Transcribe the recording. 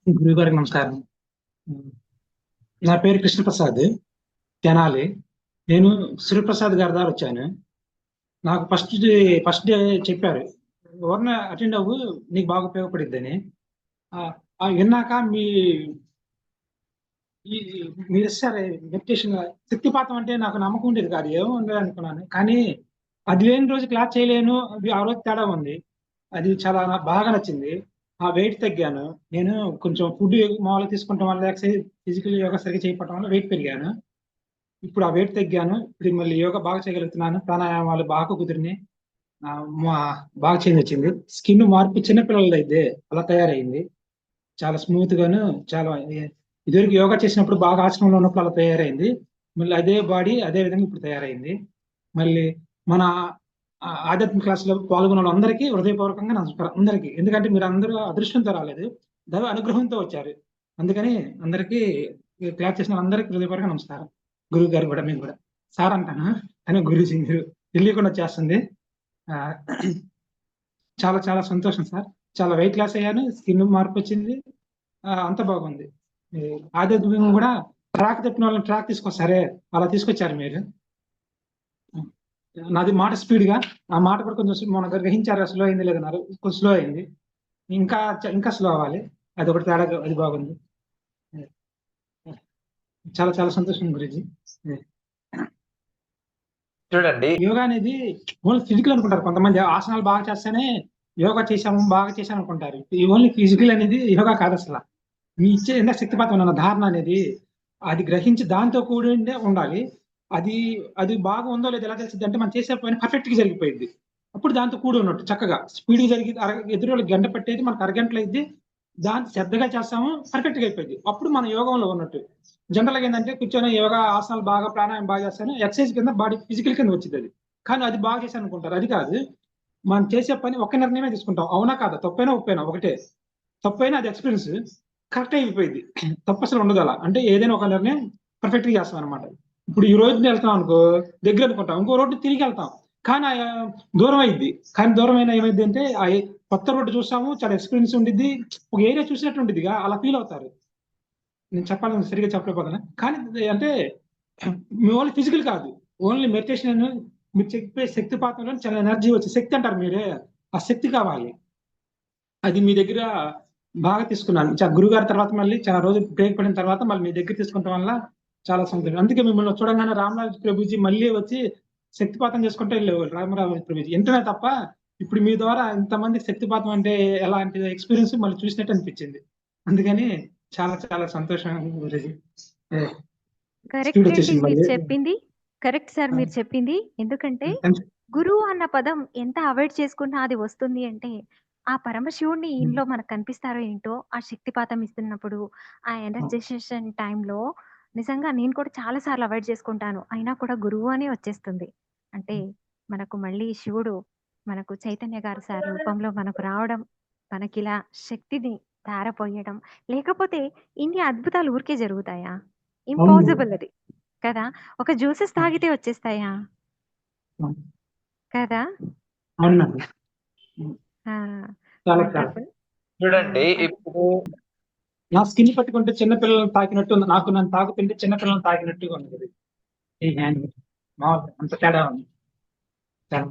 గురుగారికి నమస్కారం. నా పేరు కృష్ణప్రసాద్, తెనాలి. నేను శ్రీప్రసాద్ గారి దగ్గర వచ్చాను. నాకు ఫస్ట్ డే చెప్పారు, ఎవరిన అటెండ్ అవ్వు, నీకు బాగా ఉపయోగపడిద్దని. విన్నాక ఈ మీరు ఇస్తారు మెడిటేషన్. శక్తిపాతం అంటే నాకు నమ్మకం ఉండేది కాదు, ఏమో ఉండదు అనుకున్నాను. కానీ అది లేని రోజు క్లాస్ చేయలేను, అది ఆ రోజు తేడా ఉంది. అది చాలా నాకు బాగా నచ్చింది. ఆ వెయిట్ తగ్గాను. నేను కొంచెం ఫుడ్ మామూలుగా తీసుకుంటాం వల్ల, ఎక్సర్సైజ్ ఫిజికల్ యోగా సరిగ్గా చేయకపోవడం వల్ల వెయిట్ పెరిగాను. ఇప్పుడు ఆ వెయిట్ తగ్గాను. ఇప్పుడు మళ్ళీ యోగా బాగా చేయగలుగుతున్నాను. ప్రాణాయామాలు బాగా కుదిరినాయి. ఆ, బాగా చేంజ్ వచ్చింది. స్కిన్ మార్పు చిన్నపిల్లలది అయితే అలా తయారైంది. చాలా స్మూత్ గాను, చాలా ఇదివరకు యోగా చేసినప్పుడు బాగా ఆశ్రమంలో ఉన్నప్పుడు అలా తయారైంది. మళ్ళీ అదే బాడీ అదే విధంగా ఇప్పుడు తయారైంది. మళ్ళీ మన ఆధ్యాత్మిక క్లాసులో పాల్గొన్న వాళ్ళందరికీ హృదయపూర్వకంగా నమస్కారం అందరికీ. ఎందుకంటే మీరు అందరూ అదృష్టంతో రాలేదు, దైవ అనుగ్రహంతో వచ్చారు. అందుకని అందరికీ క్లాస్ చేసిన అందరికీ హృదయపూర్వక నమస్కారం. గురువు గారు కూడా, మీకు కూడా సార్ అంటాను, కానీ గురుజీ మీరు తెలియకుండా చేస్తుంది. ఆ, చాలా చాలా సంతోషం సార్. చాలా వెయిట్ లాస్ అయ్యాను, స్కిన్ మార్పు వచ్చింది. అంత బాగుంది. ఆధ్యాత్మికంగా కూడా ట్రాక్ తప్పిన వాళ్ళని ట్రాక్ తీసుకొస్తారే, అలా తీసుకొచ్చారు మీరు. నాది మాట స్పీడ్ గా, ఆ మాట కూడా కొంచెం మన గ్రహించారు, స్లో అయింది లేదన్నారు, కొంచెం స్లో అయింది. ఇంకా ఇంకా స్లో అవ్వాలి, అది ఒకటి తేడా, అది బాగుంది. చాలా చాలా సంతోషం గురించి. చూడండి, యోగా అనేది ఓన్లీ ఫిజికల్ అనుకుంటారు కొంతమంది. ఆసనాలు బాగా చేస్తేనే యోగా చేశాము, బాగా చేశాను అనుకుంటారు. ఈ ఓన్లీ ఫిజికల్ అనేది యోగా కాదు అసలు. మీ ఇచ్చే ఎంత శక్తిపాతం ఉన్న ధారణ అనేది, అది గ్రహించి దాంతో కూడి ఉండాలి. అది అది బాగా ఉందో లేదో ఎలా తెలిసింది అంటే, మనం చేసే పని పర్ఫెక్ట్ గా జరిగిపోయింది. అప్పుడు దాంతో కూడి ఉన్నట్టు చక్కగా స్పీడ్ జరిగి ఎదురు గంట పెట్టేది మనకు అరగంటలు అయింది. దాన్ని శ్రద్ధగా చేస్తాము, పర్ఫెక్ట్ గా అయిపోయింది. అప్పుడు మన యోగంలో ఉన్నట్టు. జనరల్ గా ఏంటంటే కూర్చొని యోగా ఆసనాలు బాగా, ప్రాణాయామం బాగా చేస్తాను, ఎక్సర్సైజ్ కింద బాడీ ఫిజికల్ కింద వచ్చింది అది. కానీ అది బాగా చేశాను అనుకుంటారు, అది కాదు. మనం చేసే పని ఒక్క నిర్ణయమే తీసుకుంటాం, అవునా కాదా, తప్పైనా ఒప్పైనా ఒకటే. తప్పైనా అది ఎక్స్పీరియన్స్ కరెక్ట్ అయిపోయింది. తప్పు అసలు ఉండదు. అలా అంటే ఏదైనా ఒక నిర్ణయం పర్ఫెక్ట్ గా చేస్తాం అనమాట. ఇప్పుడు ఈ రోడ్డుని వెళ్తాం అనుకో, దగ్గర అనుకుంటాం, ఇంకో రోడ్డు తిరిగి వెళ్తాం, కానీ దూరం అయింది. కానీ దూరం అయినా ఏమైంది అంటే, ఆ కొత్త రోడ్డు చూసాము, చాలా ఎక్స్పీరియన్స్ ఉండిద్ది, ఒక ఏరియా చూసినట్టు ఉండిద్దిగా, అలా ఫీల్ అవుతారు. నేను చెప్పాలని సరిగ్గా చెప్పలేకపోతున్నా, కానీ అంటే ఓన్లీ ఫిజికల్ కాదు, ఓన్లీ మెడిటేషన్. మీరు చెప్పే శక్తిపాతంలో చాలా ఎనర్జీ వచ్చి, శక్తి అంటారు మీరే, ఆ శక్తి కావాలి. అది మీ దగ్గర బాగా తీసుకున్నాను. గురుగారి తర్వాత మళ్ళీ చాలా రోజులు బ్రేక్ పడిన తర్వాత మళ్ళీ మీ దగ్గర తీసుకుంటాం వల్ల చాలా సంతోషం. అందుకే మిమ్మల్ని చూడంగానే రామరాజు ప్రభుజీ మళ్ళీ వచ్చి శక్తిపాతం చేసుకుంటే వెళ్ళేవాళ్ళు. రామరాజు ప్రభుజీ వెంటనే తప్ప, ఇప్పుడు మీ ద్వారా ఇంతమంది శక్తిపాతం అంటే ఎలాంటి ఎక్స్పీరియన్స్ మళ్ళీ చూసినట్టు అనిపించింది. అందుకని చాలా చాలా సంతోషం గురుజీ. కరెక్ట్ అండి మీరు చెప్పింది. కరెక్ట్ సార్ మీరు చెప్పింది. ఎందుకంటే గురువు అన్న పదం ఎంత అవాయిడ్ చేసుకున్నా అది వస్తుంది అంటే, ఆ పరమశివుడిని ఇంట్లో మనకు కనిపిస్తారో ఏంటో, ఆ శక్తిపాతం ఇస్తున్నప్పుడు, ఆ ఎనర్జైజేషన్ టైంలో నిజంగా నేను కూడా చాలా సార్లు అవాయిడ్ చేసుకుంటాను. అయినా కూడా గురువు అనే వచ్చేస్తుంది. అంటే మనకు మళ్ళీ శివుడు మనకు చైతన్య గారు సార్ రూపంలో మనకు రావడం, మనకిలా శక్తిని ధారపోయడం, లేకపోతే ఇన్ని అద్భుతాలు ఊరికే జరుగుతాయా? ఇంపాసిబుల్ అది. కదా! ఒక జ్యూసెస్ తాగితే వచ్చేస్తాయా? కదా! అవునండి. ఆ! చాలా చాలా. వండర్‌ఫుల్. చూడండి ఇప్పుడు నా స్కిన్ పట్టుకుంటే చిన్న పిల్లల్ని తాకినట్టు ఉంది. నాకు నన్ను తాకుతుంటే చిన్న పిల్లల్ని తాకినట్టుగా ఉంది. ఈ హ్యాండ్ మామూలుగా అంత తేడా ఉంది. చాలా